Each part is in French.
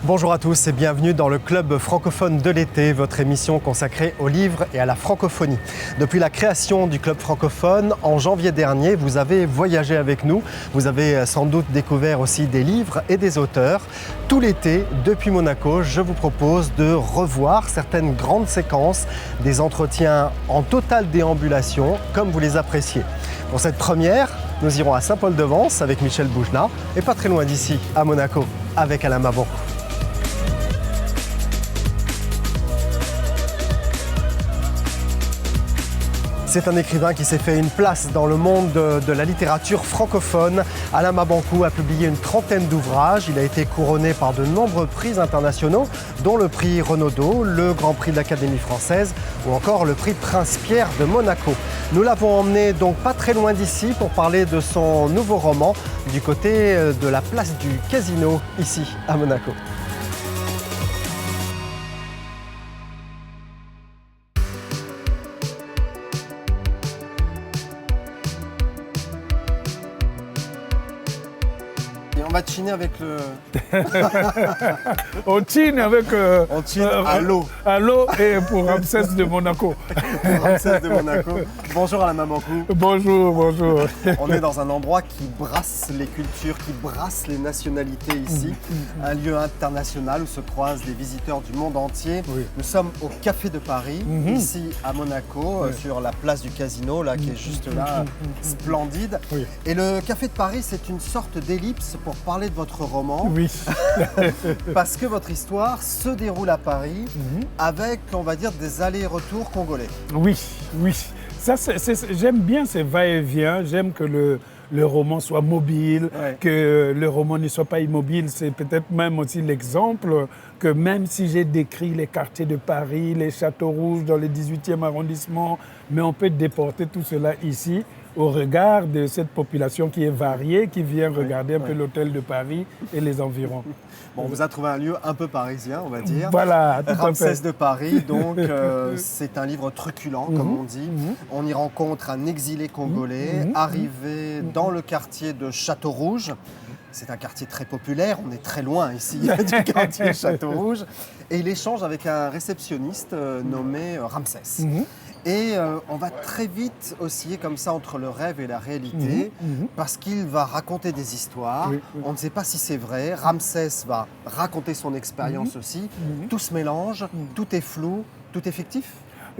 Bonjour à tous et bienvenue dans le Club francophone de l'été, votre émission consacrée aux livres et à la francophonie. Depuis la création du Club francophone, en janvier dernier, vous avez voyagé avec nous. Vous avez sans doute découvert aussi des livres et des auteurs. Tout l'été, depuis Monaco, je vous propose de revoir certaines grandes séquences, des entretiens en totale déambulation, comme vous les appréciez. Pour cette première, nous irons à Saint-Paul-de-Vence avec Michel Boujna et pas très loin d'ici, à Monaco, avec Alain Mabon. C'est un écrivain qui s'est fait une place dans le monde de la littérature francophone. Alain Mabanckou a publié une trentaine d'ouvrages. Il a été couronné par de nombreux prix internationaux, dont le prix Renaudot, le Grand Prix de l'Académie française ou encore le prix Prince-Pierre de Monaco. Nous l'avons emmené donc pas très loin d'ici pour parler de son nouveau roman du côté de la place du Casino, ici à Monaco. On va chiner avec le... On chine avec... On chine à l'eau. À l'eau et pour Ramsès de Monaco. Ramsès de Monaco. Bonjour Alain Mabanckou. Bonjour, bonjour. On est dans un endroit qui brasse les cultures, qui brasse les nationalités ici. Un lieu international où se croisent des visiteurs du monde entier. Oui. Nous sommes au Café de Paris, ici à Monaco, sur la place du Casino, là, qui est juste là, splendide. Oui. Et le Café de Paris, c'est une sorte d'ellipse pour parler de votre roman. Oui. Parce que votre histoire se déroule à Paris avec, on va dire, des allers-retours congolais. Oui, oui. Ça, j'aime bien ces va-et-vient. J'aime que le roman soit mobile, que le roman ne soit pas immobile. C'est peut-être même aussi l'exemple que même si j'ai décrit les quartiers de Paris, les châteaux rouges dans le 18e arrondissement, mais on peut déporter tout cela ici au regard de cette population qui est variée, qui vient regarder un peu l'hôtel de Paris et les environs. Bon, on vous a trouvé un lieu un peu parisien, on va dire. Voilà, tout à Ramsès fait. de Paris, donc c'est un livre truculent, comme on dit. On y rencontre un exilé congolais arrivé dans le quartier de Château-Rouge. C'est un quartier très populaire, on est très loin ici du quartier Château-Rouge. Et il échange avec un réceptionniste nommé Ramsès. Et on va très vite osciller comme ça entre le rêve et la réalité, parce qu'il va raconter des histoires. On ne sait pas si c'est vrai. Ramsès va raconter son expérience aussi. Tout se mélange, tout est flou, tout est fictif.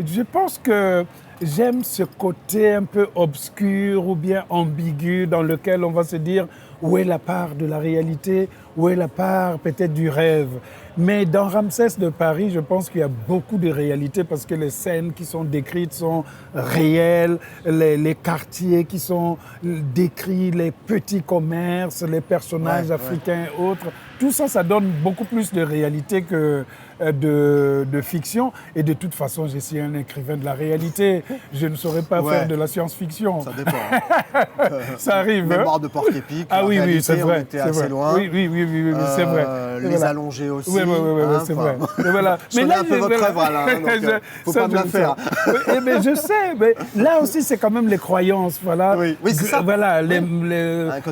Je pense que j'aime ce côté un peu obscur ou bien ambigu dans lequel on va se dire où est la part de la réalité, où est la part peut-être du rêve. Mais dans Ramsès de Paris, je pense qu'il y a beaucoup de réalité parce que les scènes qui sont décrites sont réelles, les quartiers qui sont décrits, les petits commerces, les personnages africains et autres. Tout ça, ça donne beaucoup plus de réalité que de fiction. Et de toute façon, je suis un écrivain de la réalité. Je ne saurais pas faire de la science-fiction. Ça dépend. Ça arrive. Mémoire de Porc-Épic. Ah oui, oui, c'est vrai. On était assez loin. Oui, c'est vrai. Les allongés aussi. Oui, c'est vrai. Mais voilà. Je connais un peu votre œuvre, Alain, donc il ne faut pas me la faire. Mais je sais, mais là aussi, c'est quand même les croyances. Voilà, oui c'est ça. Voilà,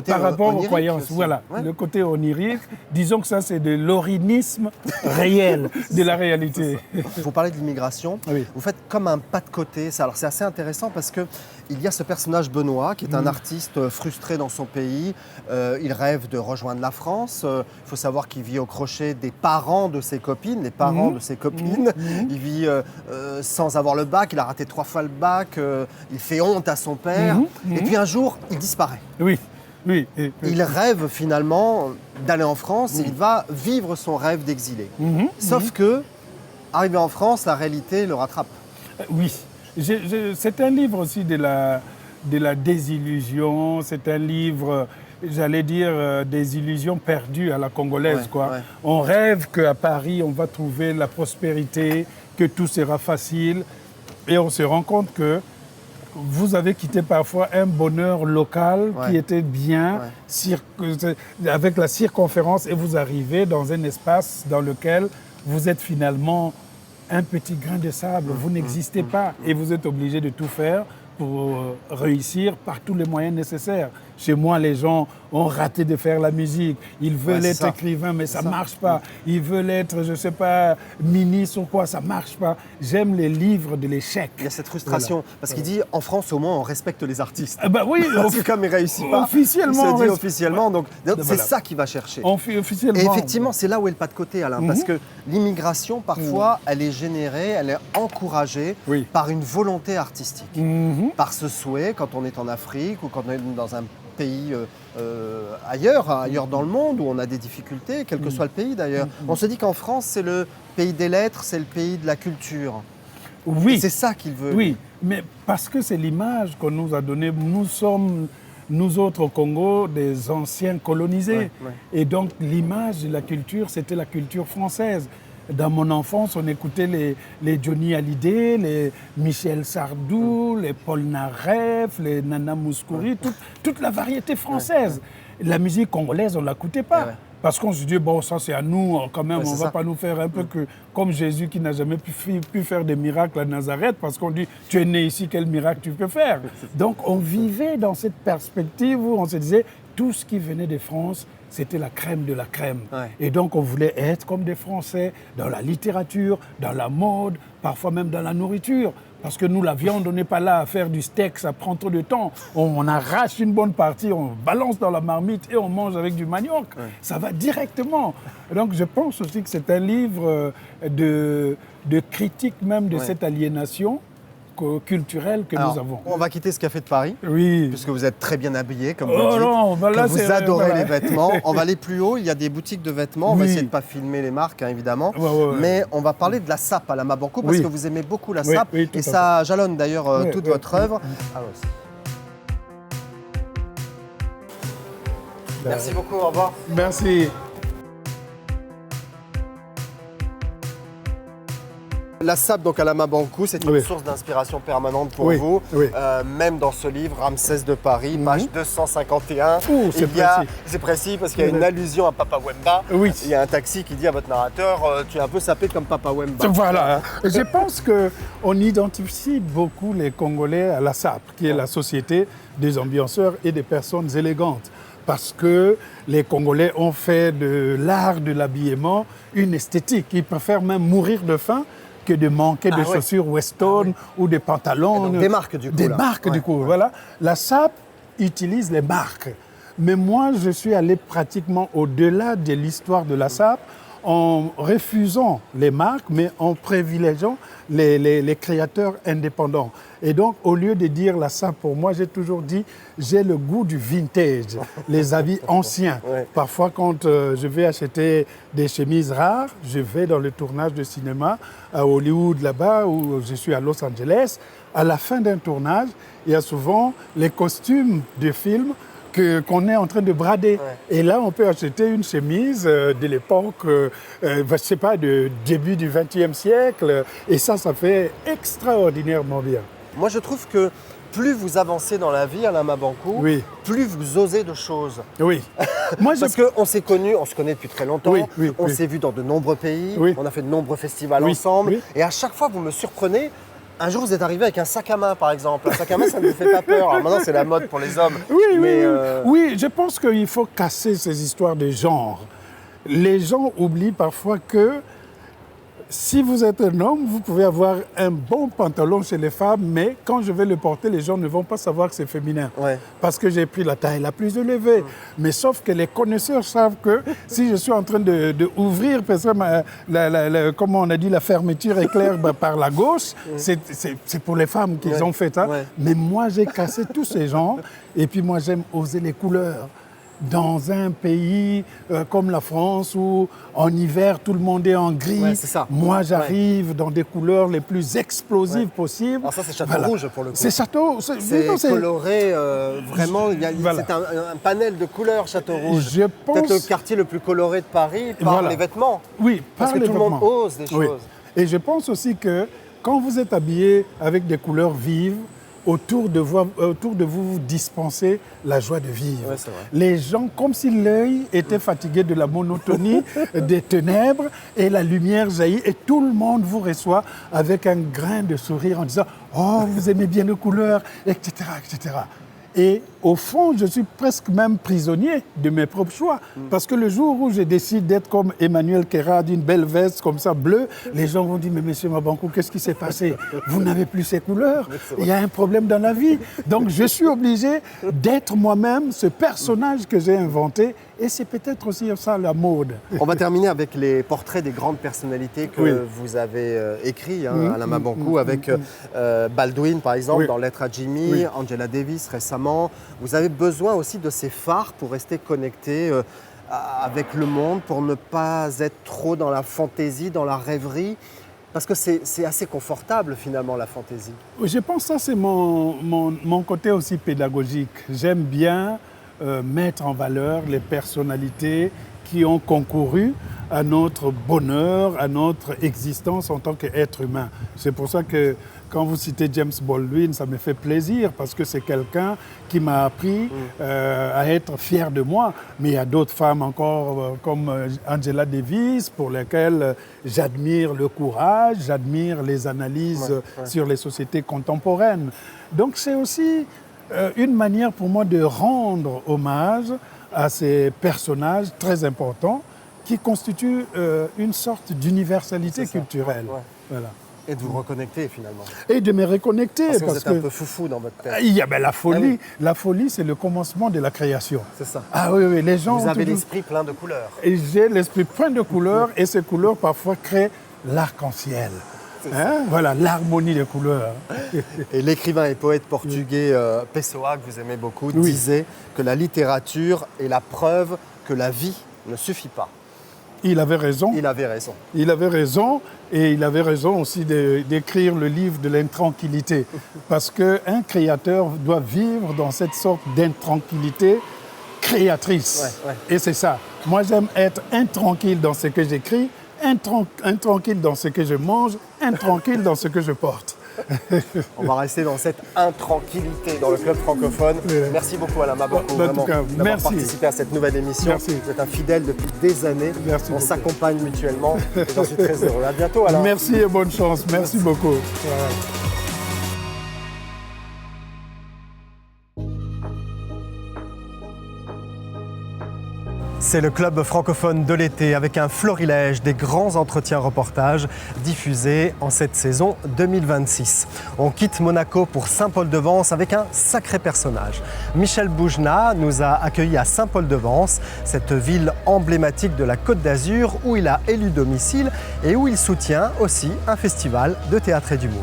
par rapport onirique aux croyances. aussi. Voilà, le côté onirique. Disons que ça, c'est de l'orinisme réel de la réalité. Vous parlez de l'immigration. Oui. Vous faites comme un pas de côté. Alors, c'est assez intéressant parce qu'il y a ce personnage Benoît qui est un artiste frustré dans son pays. Il rêve de rejoindre la France. Il faut savoir qu'il vit au crochet des parents de ses copines, les parents de ses copines. Il vit sans avoir le bac. Il a raté 3 fois le bac. Il fait honte à son père. Et puis un jour, il disparaît. Oui. Oui. Il rêve finalement d'aller en France et il va vivre son rêve d'exilé. Sauf que, arrivé en France, la réalité le rattrape. Oui. C'est un livre aussi de la désillusion. C'est un livre, j'allais dire, des illusions perdues à la congolaise. On rêve qu'à Paris, on va trouver la prospérité, que tout sera facile. Et on se rend compte que vous avez quitté parfois un bonheur local qui était bien, avec la circonférence, et vous arrivez dans un espace dans lequel vous êtes finalement un petit grain de sable. Vous n'existez pas et vous êtes obligé de tout faire pour réussir par tous les moyens nécessaires. Chez moi, les gens ont raté de faire la musique. Ils veulent être écrivains, mais ça ne marche pas. Ils veulent être, je ne sais pas, ministre ou quoi, ça ne marche pas. J'aime les livres de l'échec. Il y a cette frustration. Parce qu'il dit, en France, au moins, on respecte les artistes. Oui, parce que comme il ne réussit pas, officiellement, il se dit officiellement. Donc c'est ça qu'il va chercher. Officiellement. Et effectivement, c'est là où est le pas de côté, Alain. Parce que l'immigration, parfois, elle est générée, elle est encouragée par une volonté artistique. Par ce souhait, quand on est en Afrique ou quand on est dans un pays ailleurs dans le monde où on a des difficultés, quel que soit le pays d'ailleurs. On se dit qu'en France, c'est le pays des lettres, c'est le pays de la culture. Oui. C'est ça qu'il veut. Oui, mais parce que c'est l'image qu'on nous a donnée. Nous sommes, nous autres au Congo, des anciens colonisés. Et donc l'image de la culture, c'était la culture française. Dans mon enfance, on écoutait les Johnny Hallyday, les Michel Sardou, les Paul Naref, les Nana Mouskouri, toute la variété française. La musique congolaise, on ne l'écoutait pas. Parce qu'on se dit, bon, ça c'est à nous, quand même, on ne va pas nous faire un peu comme Jésus qui n'a jamais pu faire des miracles à Nazareth, parce qu'on dit, tu es né ici, quel miracle tu peux faire? Donc on vivait dans cette perspective où on se disait, tout ce qui venait de France, c'était la crème de la crème. Et donc, on voulait être comme des Français dans la littérature, dans la mode, parfois même dans la nourriture. Parce que nous, la viande, on n'est pas là à faire du steak, ça prend trop de temps. On arrache une bonne partie, on balance dans la marmite et on mange avec du manioc. Ça va directement. Donc, je pense aussi que c'est un livre de critique même de cette aliénation culturelle que nous avons. On va quitter ce café de Paris, puisque vous êtes très bien habillé, comme vous dites, que vous adorez les vêtements. On va aller plus haut, il y a des boutiques de vêtements, on va essayer de ne pas filmer les marques, hein, évidemment, mais on va parler de la sape à la Mabankou, parce que vous aimez beaucoup la sape, et ça jalonne d'ailleurs toute votre œuvre. Merci beaucoup, au revoir. Merci. La sape donc à la Mabankou, c'est une source d'inspiration permanente pour vous. Même dans ce livre, Ramsès de Paris, page 251. C'est précis parce qu'il y a une allusion à Papa Wemba. Il y a un taxi qui dit à votre narrateur, tu es un peu sapé comme Papa Wemba. Voilà. Je pense qu'on identifie beaucoup les Congolais à la sape, qui est la société des ambianceurs et des personnes élégantes. Parce que les Congolais ont fait de l'art de l'habillement une esthétique. Ils préfèrent même mourir de faim que de manquer de chaussures Weston ou de pantalons. Des marques du coup. Des marques du coup, voilà. La SAP utilise les marques. Mais moi, je suis allé pratiquement au-delà de l'histoire de la SAP en refusant les marques, mais en privilégiant les créateurs indépendants. Et donc, au lieu de dire la SAP, pour moi, j'ai toujours dit, j'ai le goût du vintage, les habits anciens. Parfois, quand je vais acheter des chemises rares, je vais dans le tournage de cinéma à Hollywood, là-bas, où je suis à Los Angeles. À la fin d'un tournage, il y a souvent les costumes de films qu'on est en train de brader. Et là, on peut acheter une chemise de l'époque, je ne sais pas, du début du XXe siècle. Et ça fait extraordinairement bien. Moi, je trouve que plus vous avancez dans la vie à la Mabankou, plus vous osez de choses. Parce qu'on s'est connus, on se connaît depuis très longtemps, on s'est vus dans de nombreux pays, on a fait de nombreux festivals ensemble. Et à chaque fois, vous me surprenez. Un jour, vous êtes arrivé avec un sac à main, par exemple. Un sac à main, ça ne vous fait pas peur. Alors maintenant, c'est la mode pour les hommes. Oui, je pense qu'il faut casser ces histoires de genre. Les gens oublient parfois que si vous êtes un homme, vous pouvez avoir un bon pantalon chez les femmes, mais quand je vais le porter, les gens ne vont pas savoir que c'est féminin. Parce que j'ai pris la taille la plus élevée. Mais sauf que les connaisseurs savent que si je suis en train de ouvrir, comment on a dit, la fermeture éclair par la gauche, c'est pour les femmes qu'ils ont fait ça. Mais moi, j'ai cassé tous ces genres. Et puis moi, j'aime oser les couleurs. Dans un pays comme la France où en hiver tout le monde est en gris, moi j'arrive dans des couleurs les plus explosives possibles. Alors ça c'est Château Rouge pour le coup. C'est Château, c'est coloré vraiment, c'est un panel de couleurs Château Rouge. Peut-être le quartier le plus coloré de Paris par les vêtements. Parce que tout le monde ose des choses. Et je pense aussi que quand vous êtes habillé avec des couleurs vives, autour de vous dispensez la joie de vivre. Ouais, c'est vrai. Les gens, comme si l'œil était fatigué de la monotonie, des ténèbres, et la lumière jaillit, et tout le monde vous reçoit avec un grain de sourire en disant « Oh, vous aimez bien les couleurs », etc., etc. Et au fond, je suis presque même prisonnier de mes propres choix. Parce que le jour où je décide d'être comme Emmanuel Kera, d'une belle veste comme ça, bleue, les gens vont dire « Mais monsieur Mabankou, qu'est-ce qui s'est passé? Vous n'avez plus ces couleurs. Il y a un problème dans la vie. » Donc je suis obligé d'être moi-même ce personnage que j'ai inventé. Et c'est peut-être aussi ça la mode. On va terminer avec les portraits des grandes personnalités que vous avez écrits, Alain Mabankou, avec Baldwin, par exemple, dans Lettre à Jimmy, Angela Davis récemment. Vous avez besoin aussi de ces phares pour rester connecté avec le monde, pour ne pas être trop dans la fantaisie, dans la rêverie. Parce que c'est assez confortable, finalement, la fantaisie. Je pense que ça, c'est mon côté aussi pédagogique. J'aime bien mettre en valeur les personnalités qui ont concouru à notre bonheur, à notre existence en tant qu'être humain. C'est pour ça que quand vous citez James Baldwin, ça me fait plaisir parce que c'est quelqu'un qui m'a appris à être fier de moi. Mais il y a d'autres femmes encore comme Angela Davis pour lesquelles j'admire le courage, j'admire les analyses sur les sociétés contemporaines. Donc c'est aussi une manière pour moi de rendre hommage à ces personnages très importants qui constituent une sorte d'universalité culturelle. Voilà. Et de vous reconnecter, finalement. Et de me reconnecter. Parce que vous êtes un peu foufou dans votre tête. Il y a la folie. La folie, c'est le commencement de la création. C'est ça. Ah oui, les gens vous avez l'esprit plein de couleurs. Et j'ai l'esprit plein de couleurs et ces couleurs parfois créent l'arc-en-ciel. Voilà, l'harmonie des couleurs. Et l'écrivain et poète portugais Pessoa, que vous aimez beaucoup, disait que la littérature est la preuve que la vie ne suffit pas. Il avait raison. Il avait raison. Il avait raison et il avait raison aussi d'écrire le livre de l'intranquillité. Parce qu'un créateur doit vivre dans cette sorte d'intranquillité créatrice. Et c'est ça. Moi, j'aime être intranquille dans ce que j'écris, intranquille dans ce que je mange, intranquille dans ce que je porte. On va rester dans cette intranquillité dans le club francophone. Merci beaucoup Alain Mabankou d'avoir participé à cette nouvelle émission. Merci. Vous êtes un fidèle depuis des années. Merci On s'accompagne mutuellement et j'en suis très heureux. À bientôt Alain. Merci et bonne chance. Merci beaucoup. C'est le club francophone de l'été avec un florilège des grands entretiens reportages diffusés en cette saison 2026. On quitte Monaco pour Saint-Paul-de-Vence avec un sacré personnage. Michel Boujna nous a accueillis à Saint-Paul-de-Vence, cette ville emblématique de la Côte d'Azur où il a élu domicile et où il soutient aussi un festival de théâtre et d'humour.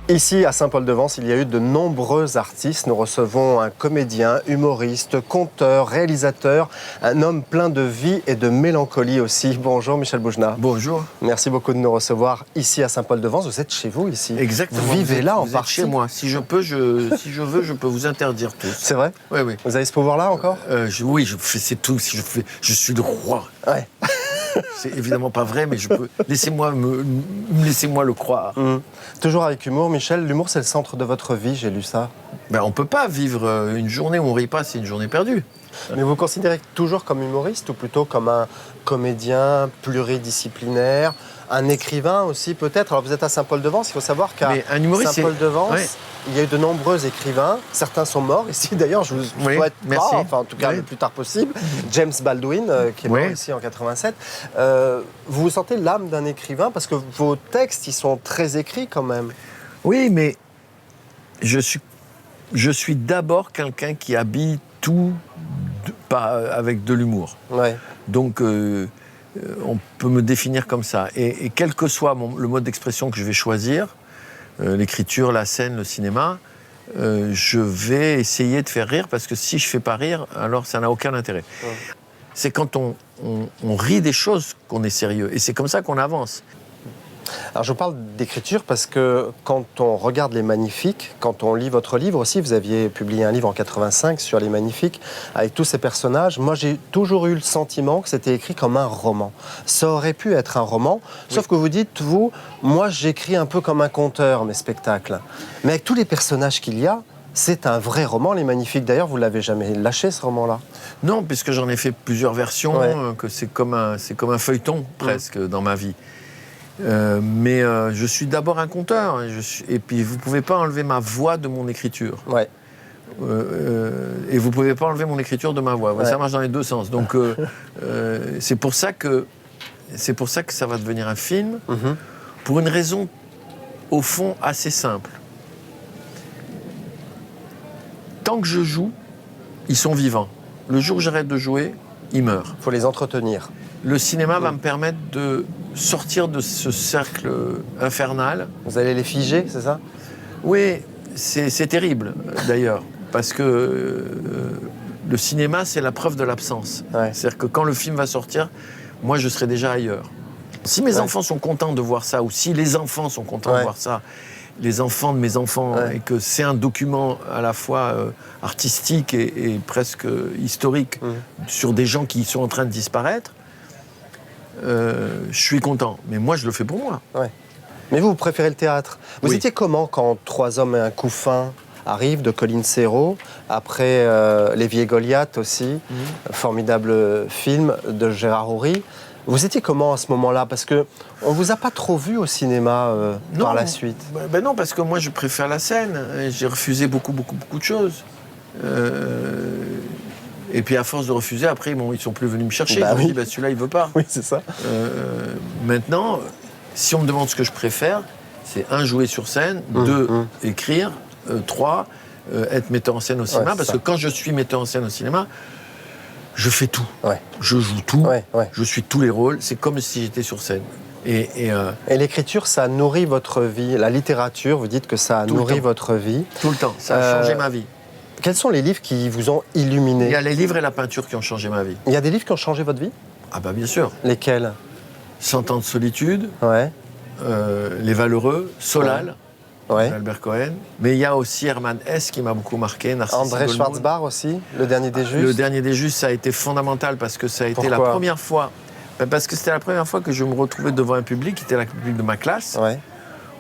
Ici, à Saint-Paul-de-Vence, il y a eu de nombreux artistes. Nous recevons un comédien, humoriste, conteur, réalisateur, un homme plein de vie et de mélancolie aussi. Bonjour Michel Boujna. Bonjour. Merci beaucoup de nous recevoir ici à Saint-Paul-de-Vence. Vous êtes chez vous ici. Exactement. Vous vivez là en partie. Chez moi. Si je veux, je peux vous interdire tous. C'est vrai? Oui, oui. Vous avez ce pouvoir-là encore? Oui, je fais tout. Si je suis le roi. Ouais. C'est évidemment pas vrai, mais je peux. Laissez-moi le croire. Toujours avec humour, Michel. L'humour, c'est le centre de votre vie, j'ai lu ça. Ben, on peut pas vivre une journée où on rit pas, c'est une journée perdue. Mais vous vous considérez toujours comme humoriste ou plutôt comme un comédien pluridisciplinaire, un écrivain aussi peut-être? Alors vous êtes à Saint-Paul-de-Vence, il faut savoir qu'à Saint-Paul-de-Vence, il y a eu de nombreux écrivains, certains sont morts ici d'ailleurs, je vous souhaite pas, enfin en tout cas le plus tard possible. James Baldwin, qui est mort ici en 87. Vous vous sentez l'âme d'un écrivain parce que vos textes, ils sont très écrits quand même. Oui, mais je suis d'abord quelqu'un qui habille tout avec de l'humour. Ouais. Donc, on peut me définir comme ça. Et quel que soit le mode d'expression que je vais choisir, l'écriture, la scène, le cinéma, je vais essayer de faire rire, parce que si je ne fais pas rire, alors ça n'a aucun intérêt. C'est quand on rit des choses qu'on est sérieux. Et c'est comme ça qu'on avance. Alors je vous parle d'écriture parce que quand on regarde Les Magnifiques, quand on lit votre livre aussi, vous aviez publié un livre en 85 sur Les Magnifiques, avec tous ces personnages, moi j'ai toujours eu le sentiment que c'était écrit comme un roman. Ça aurait pu être un roman, sauf que vous dites, vous, moi j'écris un peu comme un conteur mes spectacles. Mais avec tous les personnages qu'il y a, c'est un vrai roman, Les Magnifiques. D'ailleurs, vous ne l'avez jamais lâché, ce roman-là? Non, puisque j'en ai fait plusieurs versions, que c'est comme un feuilleton, presque, dans ma vie. Mais je suis d'abord un conteur, et puis vous ne pouvez pas enlever ma voix de mon écriture. Ouais. Et vous ne pouvez pas enlever mon écriture de ma voix. Ouais. Ça marche dans les deux sens. Donc c'est pour ça que ça va devenir un film, pour une raison, au fond, assez simple. Tant que je joue, ils sont vivants. Le jour où j'arrête de jouer, ils meurent. Il faut les entretenir. Le cinéma va me permettre de sortir de ce cercle infernal. Vous allez les figer, c'est ça? Oui, c'est terrible, d'ailleurs, parce que le cinéma, c'est la preuve de l'absence. Ouais. C'est-à-dire que quand le film va sortir, moi, je serai déjà ailleurs. Si mes enfants sont contents de voir ça, ou si les enfants sont contents de voir ça, les enfants de mes enfants, et que c'est un document à la fois artistique et presque historique sur des gens qui sont en train de disparaître, je suis content. Mais moi, je le fais pour moi. Ouais. Mais vous préférez le théâtre. Vous étiez comment quand 3 hommes et un couffin arrive de Colin Serrault, après Lévi et Goliath aussi, formidable film de Gérard Houry. Vous étiez comment à ce moment-là? Parce qu'on ne vous a pas trop vu au cinéma par la suite. Ben non, parce que moi, je préfère la scène. J'ai refusé beaucoup de choses. Et puis, à force de refuser, après, ils ne sont plus venus me chercher. Ils m'ont dit, celui-là, il ne veut pas. Oui, c'est ça. Maintenant, si on me demande ce que je préfère, c'est 1, jouer sur scène, 2, écrire, 3, être metteur en scène au cinéma. Parce que quand je suis metteur en scène au cinéma, je fais tout. Ouais. Je joue tout. Je suis tous les rôles. C'est comme si j'étais sur scène. Et l'écriture, ça nourrit votre vie. La littérature, vous dites que ça a nourri votre vie. Tout le temps. Ça a changé ma vie. Quels sont les livres qui vous ont illuminé? Il y a les livres et la peinture qui ont changé ma vie. Il y a des livres qui ont changé votre vie? Ah bah bien sûr. Lesquels? 100 ans de solitude. Les Valeureux. Solal. Albert Cohen. Mais il y a aussi Hermann Hesse qui m'a beaucoup marqué. André Schwarzbach aussi, Le Dernier des Justes. Le Dernier des Justes, ça a été fondamental parce que ça a été la première fois. Parce que c'était la première fois que je me retrouvais devant un public qui était le public de ma classe,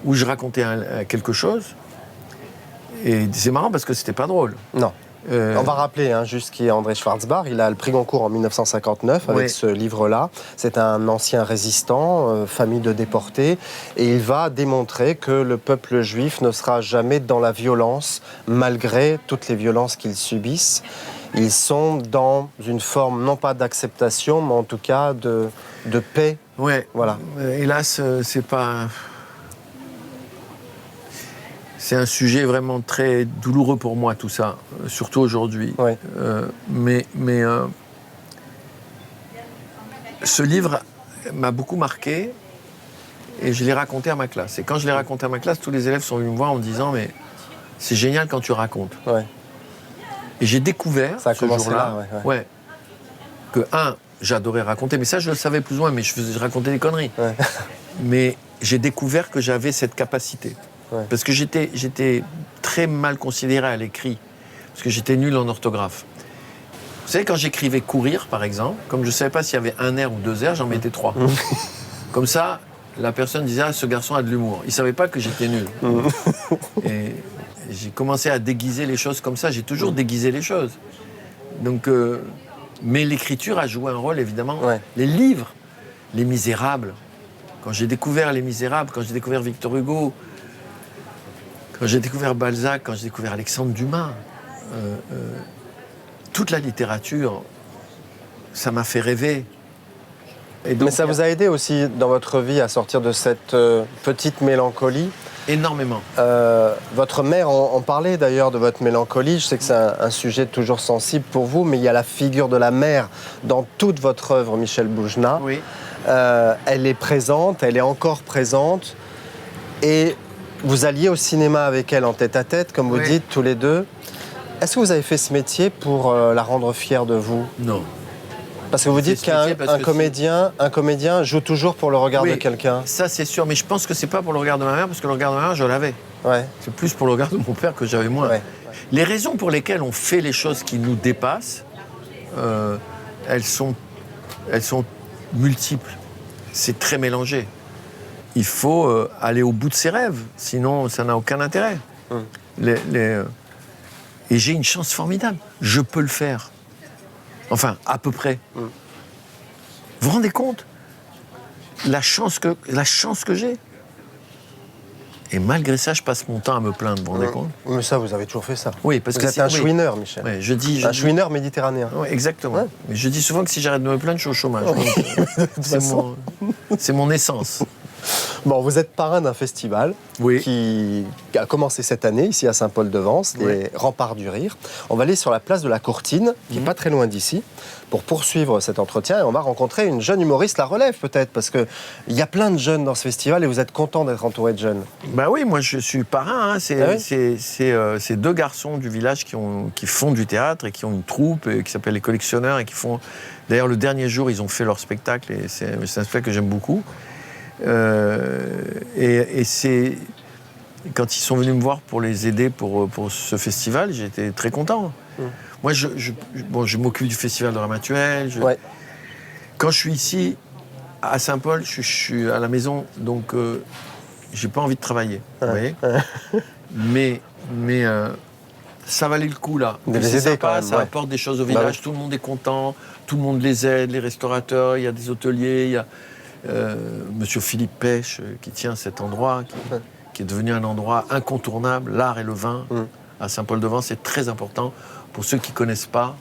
où je racontais quelque chose. Et c'est marrant parce que c'était pas drôle. Non. On va rappeler juste qui est André Schwarzbach. Il a le prix Goncourt en 1959 avec ce livre-là. C'est un ancien résistant, famille de déportés. Et il va démontrer que le peuple juif ne sera jamais dans la violence, malgré toutes les violences qu'ils subissent. Ils sont dans une forme, non pas d'acceptation, mais en tout cas de paix. Ouais. Voilà. Hélas, c'est pas... C'est un sujet vraiment très douloureux pour moi, tout ça, surtout aujourd'hui. Mais ce livre m'a beaucoup marqué et je l'ai raconté à ma classe. Et quand je l'ai raconté à ma classe, tous les élèves sont venus me voir en me disant « mais c'est génial quand tu racontes ». Et j'ai découvert ce jour-là que, j'adorais raconter, mais ça je le savais plus ou moins, mais je racontais des conneries. Mais j'ai découvert que j'avais cette capacité. Parce que j'étais très mal considéré à l'écrit, parce que j'étais nul en orthographe. Vous savez, quand j'écrivais courir, par exemple, comme je ne savais pas s'il y avait 1 R ou 2 R, j'en mettais 3. Comme ça, la personne disait « ah, ce garçon a de l'humour ». Il ne savait pas que j'étais nul. Et j'ai commencé à déguiser les choses comme ça. J'ai toujours déguisé les choses. Donc, mais l'écriture a joué un rôle, évidemment. Les livres, Les Misérables. Quand j'ai découvert Les Misérables, quand j'ai découvert Victor Hugo, quand j'ai découvert Balzac, quand j'ai découvert Alexandre Dumas, toute la littérature, ça m'a fait rêver. Et donc, mais ça vous a aidé aussi dans votre vie à sortir de cette petite mélancolie? Énormément. Votre mère, on parlait d'ailleurs de votre mélancolie. Je sais que c'est un sujet toujours sensible pour vous, mais il y a la figure de la mère dans toute votre œuvre, Michel Boujna. Oui. Elle est présente, elle est encore présente. Et vous alliez au cinéma avec elle en tête-à-tête, comme vous dites, tous les deux. Est-ce que vous avez fait ce métier pour la rendre fière de vous? Non. Parce que vous dites qu'un comédien joue toujours pour le regard de quelqu'un. Ça, c'est sûr. Mais je pense que c'est pas pour le regard de ma mère, parce que le regard de ma mère, je l'avais. Ouais. C'est plus pour le regard de mon père que j'avais moins. Ouais. Les raisons pour lesquelles on fait les choses qui nous dépassent, elles sont multiples. C'est très mélangé. Il faut aller au bout de ses rêves, sinon ça n'a aucun intérêt. Et j'ai une chance formidable. Je peux le faire. Enfin, à peu près. Vous vous rendez compte la chance que j'ai. Et malgré ça, je passe mon temps à me plaindre, vous vous rendez compte? Mais ça, vous avez toujours fait ça. Oui, parce vous que êtes un chouineur, Michel. Ouais, un chouineur méditerranéen. Ouais, exactement. Ouais. Mais je dis souvent que si j'arrête de me plaindre, je suis au chômage. C'est mon essence. Bon, vous êtes parrain d'un festival qui a commencé cette année, ici à Saint-Paul-de-Vence, les Remparts du Rire. On va aller sur la place de la Courtine, qui n'est pas très loin d'ici, pour poursuivre cet entretien. Et on va rencontrer une jeune humoriste, la relève peut-être, parce qu'il y a plein de jeunes dans ce festival et vous êtes content d'être entouré de jeunes. Bah oui, moi je suis parrain. Hein. C'est deux garçons du village qui font du théâtre et qui ont une troupe et qui s'appelle les Collectionneurs et qui font... D'ailleurs, le dernier jour, ils ont fait leur spectacle et c'est un spectacle que j'aime beaucoup. Et c'est quand ils sont venus me voir pour les aider pour ce festival, j'étais très content. Moi, je m'occupe du festival de Ramatuelle. Quand je suis ici à Saint-Paul, je suis à la maison, donc j'ai pas envie de travailler. Vous voyez mais ça valait le coup là. C'est sympa, ça apporte des choses au village. Tout le monde est content, tout le monde les aide, les restaurateurs. Il y a des hôteliers, il y a Monsieur Philippe Pêche qui tient cet endroit, qui est devenu un endroit incontournable, l'art et le vin à Saint-Paul-de-Vence, c'est très important. Pour ceux qui ne connaissent pas,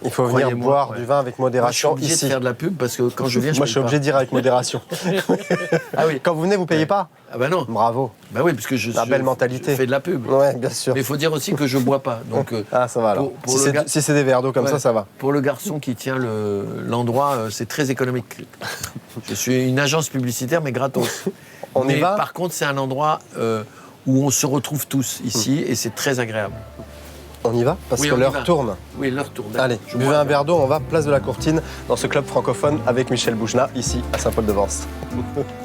il faut venir boire du vin avec modération. Moi, je suis obligé de faire de la pub parce que quand je viens, moi je suis obligé de dire avec modération. Ah oui. Quand vous venez, vous ne payez pas? Ah ben non. Bravo. Ben oui, parce que je belle mentalité. Je fais de la pub. Ouais, bien sûr. Mais il faut dire aussi que je ne bois pas. Donc, ça va alors. Si c'est des verres d'eau comme ça va. Pour le garçon qui tient l'endroit, c'est très économique. Je suis une agence publicitaire, mais gratos. On y va. Par contre, c'est un endroit où on se retrouve tous ici et c'est très agréable. On y va? Parce que l'heure tourne. Oui, l'heure tourne. Allez, je buvez un verre d'eau, on va place de la Courtine, dans ce club francophone avec Michel Bougenat, ici à Saint-Paul-de-Vence.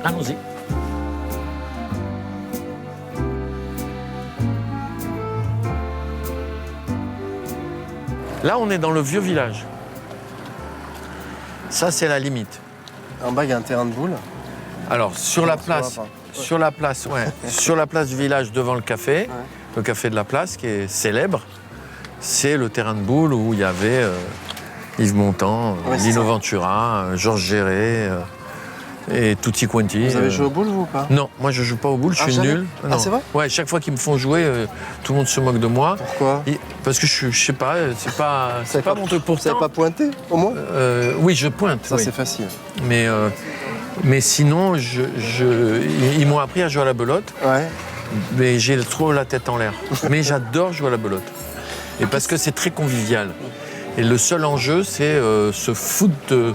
Allons-y. Là, on est dans le vieux village. Ça, c'est la limite. En bas, il y a un terrain de boules. Alors, sur la place du village devant le café de la place, qui est célèbre, c'est le terrain de boules où il y avait Yves Montand, Lino Ventura, Georges Géret et Tutti Quanti. Vous avez joué aux boules, vous, ou pas? Non, moi je joue pas aux boules, je suis nul. Ah, c'est vrai? Ouais, chaque fois qu'ils me font jouer, tout le monde se moque de moi. Pourquoi? Parce que je sais pas, c'est pas mon truc. Pourtant, vous savez pas pointer, au moins? Oui, je pointe. Ça, c'est facile. Mais sinon, ils m'ont appris à jouer à la belote. Ouais. Mais j'ai trop la tête en l'air. Mais j'adore jouer à la belote. Et parce que c'est très convivial. Et le seul enjeu, c'est se foutre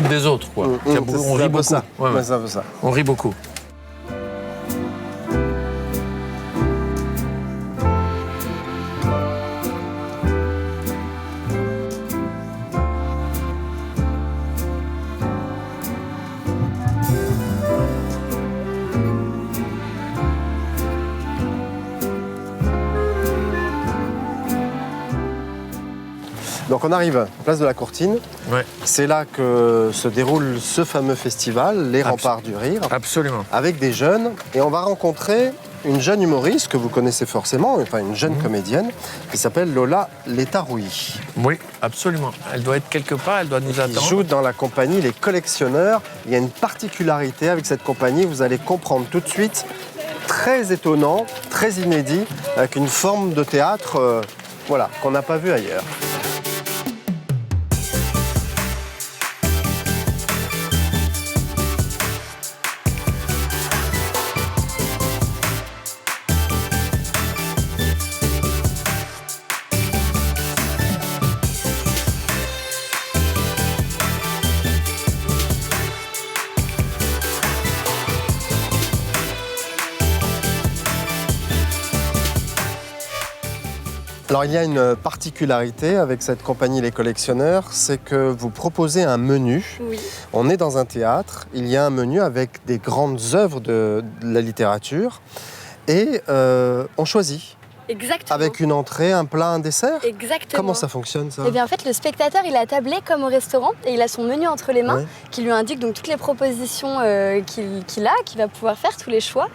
des autres, quoi. On rit beaucoup. Ça. Ouais, ça. On rit beaucoup. Donc on arrive, place de la Courtine. Ouais. C'est là que se déroule ce fameux festival, les Remparts du Rire. Absolument. Avec des jeunes. Et on va rencontrer une jeune humoriste que vous connaissez forcément, enfin une jeune comédienne, qui s'appelle Lola Letarouilly. Oui, absolument. Elle doit être quelque part, elle doit nous attendre. Elle joue dans la compagnie Les Collectionneurs. Il y a une particularité avec cette compagnie, vous allez comprendre tout de suite, très étonnant, très inédit, avec une forme de théâtre qu'on n'a pas vu ailleurs. Alors il y a une particularité avec cette compagnie Les Collectionneurs, c'est que vous proposez un menu. Oui. On est dans un théâtre, il y a un menu avec des grandes œuvres de la littérature et on choisit. Exactement. Avec une entrée, un plat, un dessert. Exactement. Comment ça fonctionne ça? Eh bien en fait le spectateur il a tablé comme au restaurant et il a son menu entre les mains Ouais. qui lui indique donc toutes les propositions qu'il a, qu'il va pouvoir faire, tous les choix.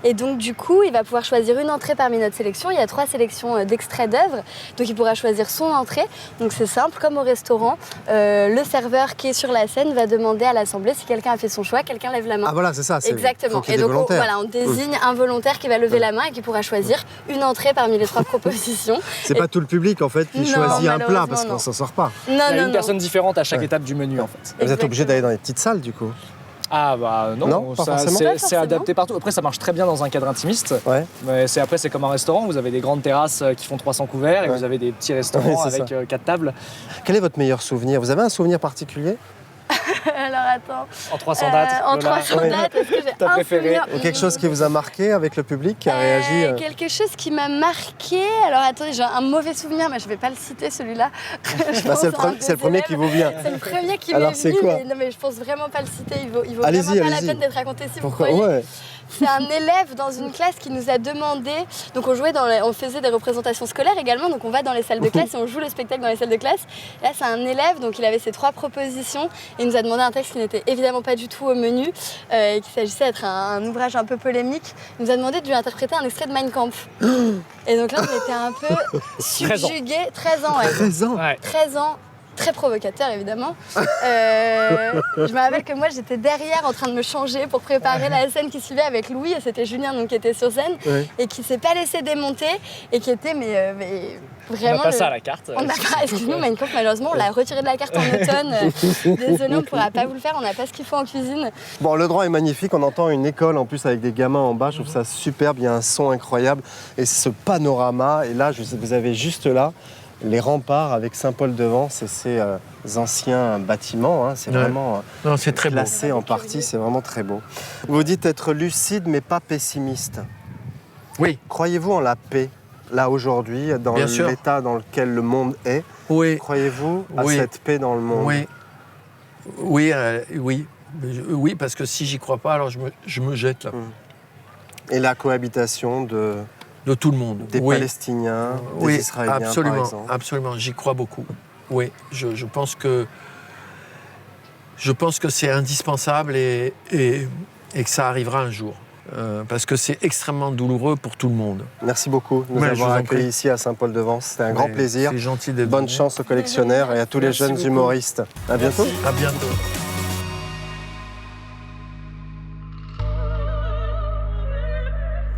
Et donc du coup il va pouvoir choisir une entrée parmi notre sélection. Il y a 3 sélections d'extraits d'œuvres, donc il pourra choisir son entrée. Donc c'est simple, comme au restaurant, le serveur qui est sur la scène va demander à l'assemblée si quelqu'un a fait son choix, quelqu'un lève la main. Ah voilà, c'est ça. Exactement. Faut qu'il y Et ait des donc volontaires. on désigne un volontaire qui va lever la main et qui pourra choisir une entrée parmi les 3 propositions. C'est pas tout le public en fait qui Non, choisit un plat malheureusement, parce qu'on non. s'en sort pas. Non, Il y a non, une non. personne différente à chaque Ouais. étape du menu en fait. Vous êtes obligé Exactement. d'aller dans les petites salles du coup. Ah bah Non, pas ça, forcément. Pas c'est forcément. adapté partout. Après ça marche très bien dans un cadre intimiste. Ouais. Mais après c'est comme un restaurant, vous avez des grandes terrasses qui font 300 couverts et Ouais. vous avez des petits restaurants Ouais, c'est avec 4 tables Quel est votre meilleur souvenir? Vous avez un souvenir particulier? Alors attends. en 300 dates. En Lola. 300 dates, est-ce que j'ai Ta un préférée souvenir Ou quelque chose qui vous a marqué avec le public qui a réagi Quelque chose qui m'a marqué. Alors attendez, j'ai un mauvais souvenir, mais je vais pas le citer celui-là. Je Bah, pense c'est à un le premier des qui vous vient. élèves. C'est le premier qui Alors, m'est c'est venu. quoi Mais, non mais je pense vraiment pas le citer. Il vaut Allez-y, vraiment pas la allez-y. peine d'être raconté si Pourquoi? vous croyez. Ouais. C'est un élève dans une classe qui nous a demandé. Donc on jouait on faisait des représentations scolaires également. Donc on va dans les salles de classe et on joue le spectacle dans les salles de classe. Là c'est un élève, donc il avait ses 3 propositions et il nous a demandé un texte qui n'était évidemment pas du tout au menu et qu'il s'agissait d'être un ouvrage un peu polémique. Il nous a demandé de lui interpréter un extrait de Mein Kampf. Et donc là on était un peu 13 ans. subjugués. 13 ans, ouais. 13 ans. Ouais. 13 ans. Très provocateur évidemment. Je me rappelle que moi j'étais derrière en train de me changer pour préparer la scène qui suivait avec Louis et c'était Julien donc, qui était sur scène Ouais. et qui s'est pas laissé démonter et qui était mais On vraiment. n'a pas ça à la carte. On n'a pas, excuse-nous, Mein Kampf, malheureusement, on l'a retiré de la carte en automne. Désolé, on ne pourra pas vous le faire, on n'a pas ce qu'il faut en cuisine. Bon, le droit est magnifique, on entend une école en plus avec des gamins en bas, je trouve ça superbe, il y a un son incroyable et ce panorama, et là vous avez juste là les remparts avec Saint-Paul-de-Vence et ces anciens bâtiments, hein, c'est Ouais. vraiment Non, c'est très beau. classé en partie, c'est vraiment très beau. Vous dites être lucide mais pas pessimiste. Oui, Croyez-vous en la paix, là aujourd'hui, dans Bien sûr. l'état dans lequel le monde est? oui, Croyez-vous à Oui. cette paix dans le monde? oui. Oui, oui. Oui, parce que si j'y crois pas, alors je me jette là. Et la cohabitation De tout le monde. des oui. Palestiniens, des Oui, Israéliens par absolument, exemple? absolument. J'y crois beaucoup. Oui, je pense que c'est indispensable et que ça arrivera un jour. Parce que c'est extrêmement douloureux pour tout le monde. Merci beaucoup de nous Ouais, je avoir vous en accueillis prie. ici à Saint-Paul-de-Vence. C'était un grand Mais plaisir. C'est gentil d'être Bonne venu. chance aux collectionneurs et à tous les Merci jeunes beaucoup. humoristes. À bientôt. Merci, à bientôt.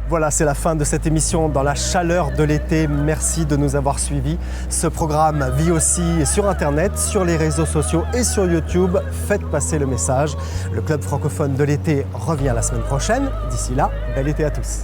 Voilà, c'est la fin de cette émission dans la chaleur de l'été. Merci de nous avoir suivis. Ce programme vit aussi sur Internet, sur les réseaux sociaux et sur YouTube. Faites passer le message. Le Club francophone de l'été revient la semaine prochaine. D'ici là, bel été à tous.